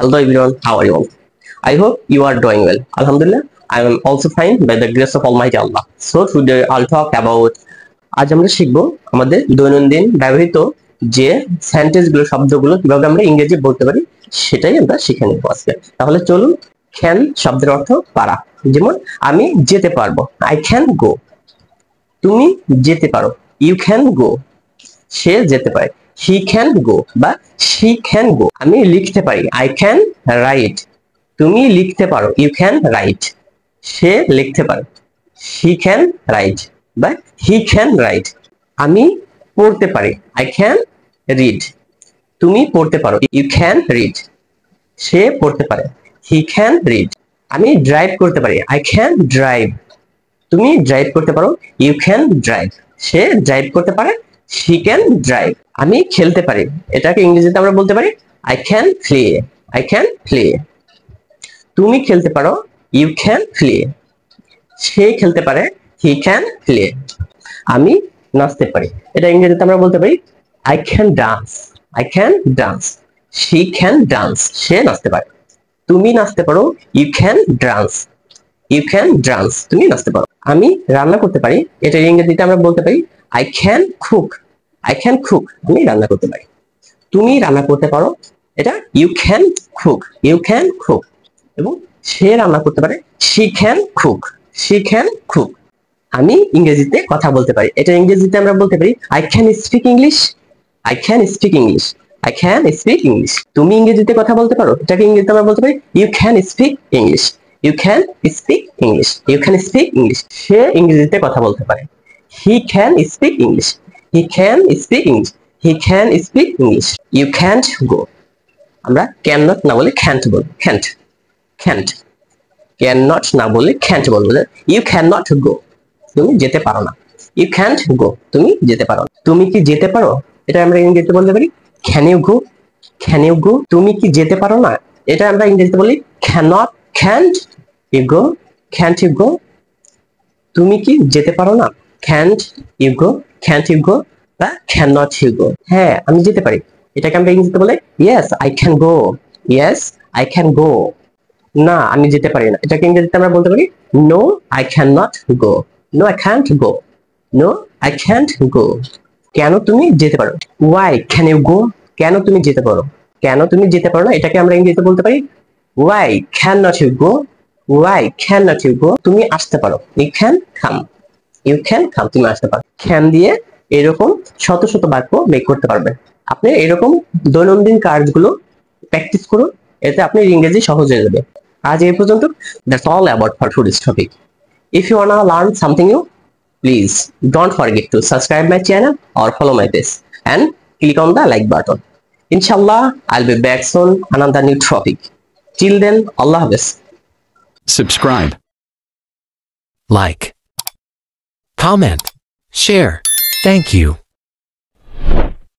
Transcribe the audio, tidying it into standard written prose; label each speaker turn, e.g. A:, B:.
A: Hello everyone, how are you all? I hope you are doing well. Alhamdulillah, I am also fine by the grace of Almighty Allah. So today I'll talk about আজ আমরা শিখব আমাদের দৈনন্দিন ব্যবহৃত যে সেন্টেন্সগুলো শব্দগুলো কিভাবে আমরা ইংরেজি বলতে পারি সেটাই আমরা শিখে নেব আজকে। তাহলে চলুন, ক্যান শব্দের অর্থ পারা। যেমন আমি যেতে পারবো, আই ক্যান গো। তুমি যেতে পারো, ইউ ক্যান গো। সে যেতে পারে, হি ক্যান গো বা শি ক্যান গো। আমি লিখতে পারি, আই ক্যান রাইট। তুমি লিখতে পারো, ইউ ক্যান রাইট। সে লিখতে পারে, শি ক্যান রাইট বা হি ক্যান রাইট। আমি পড়তে পারি, আই ক্যান রিড। তুমি পড়তে পারো, ইউ ক্যান রিড। সে পড়তে পারে, হি ক্যান রিড। আমি ড্রাইভ করতে পারি, আই ক্যান ড্রাইভ। তুমি ড্রাইভ করতে পারো, ইউ ক্যান ড্রাইভ। সে ড্রাইভ করতে পারে, শি ক্যান ড্রাইভ। আমি খেলতে পারি, এটাকে ইংরেজিতে আমরা বলতে পারি I can play. I can play. তুমি খেলতে পারো, ইউ ক্যান প্লে। সে খেলতে পারে, হি ক্যান প্লে। আমি নাচতে পারি, এটা ইংরেজিতে আমরা বলতে পারি I can dance. I can dance. She can dance. সে নাচতে পারে। তুমি নাচতে পারো, you can dance. You can dance. তুমি নাচতে পারো। আমি রান্না করতে পারি, এটা ইংরেজিতে আমরা বলতে পারি I can cook. I can cook. আমি রান্না করতে পারি। তুমি রান্না করতে পারো, এটা you can cook. You can cook. এবং সে রান্না করতে পারে, she can cook. She can cook. আমি ইংরেজিতে কথা বলতে পারি, এটা ইংরেজিতে আমরা বলতে পারি I can speak English. I can speak English. I can speak English. তুমি ইংরেজিতে কথা বলতে পারো, এটাকে ইংরেজিতে আমরা বলতে পারি you can speak English. You can speak English. You can speak English. সে ইংরেজিতে কথা বলতে পারে, he can speak English. He can speak English. He can speak English. You can't go. আমরা ক্যান নট না বলে ক্যান্ট বলবো, ক্যান্ট। ক্যান্ট। ক্যান নট না বলে ক্যান্ট বলবো। You can not go. তুমি যেতে পারো না, ইউ ক্যান্ট গো। তুমি যেতে পারো। তুমি কি যেতে পারো, এটা আমরা ইংরেজিতে বলতে পারি can you go. Can you go. তুমি কি যেতে পারো না, এটা আমরা ইংরেজিতে বলি can not. Can't you go. Can't you go. তুমি কি যেতে পারো না, can't you go. Can't you go বা ক্যান নট ইউ গো। হ্যাঁ, আমি যেতে পারি, এটাকে আমরা ইংরেজিতে বলে yes I can go. Yes I can go. না, আমি যেতে পারি না, এটাকে ইংরেজিতে আমরা বলতে পারি no I can not go. No I can't go. No I can't go. কেন তুমি যেতে পারো, ওয়াই ক্যান ইউ গো। কেন তুমি যেতে পারো, কেন তুমি যেতে পারো না, এটাকে আমরা ইংরেজিতে বলতে পারি why can not you go. Why can not you go. তুমি আসতে পারো, you can come. You can come. তুমি আসতে পারো। ক্যান দিয়ে এরকম শত শত বাক্য মেক করতে পারবেন। আপনি এরকম দৈনন্দিন কাজগুলো প্র্যাকটিস করুন, এতে আপনার ইংরেজি সহজ হয়ে যাবে। আজ এই পর্যন্ত। That's all about for today's topic. If you wanna learn something new, please don't forget to subscribe my channel or follow my page and click on the like button. Inshallah, I'll be back soon another new topic. Till then, Allah Hafiz.
B: Subscribe, like, comment, share. Thank you.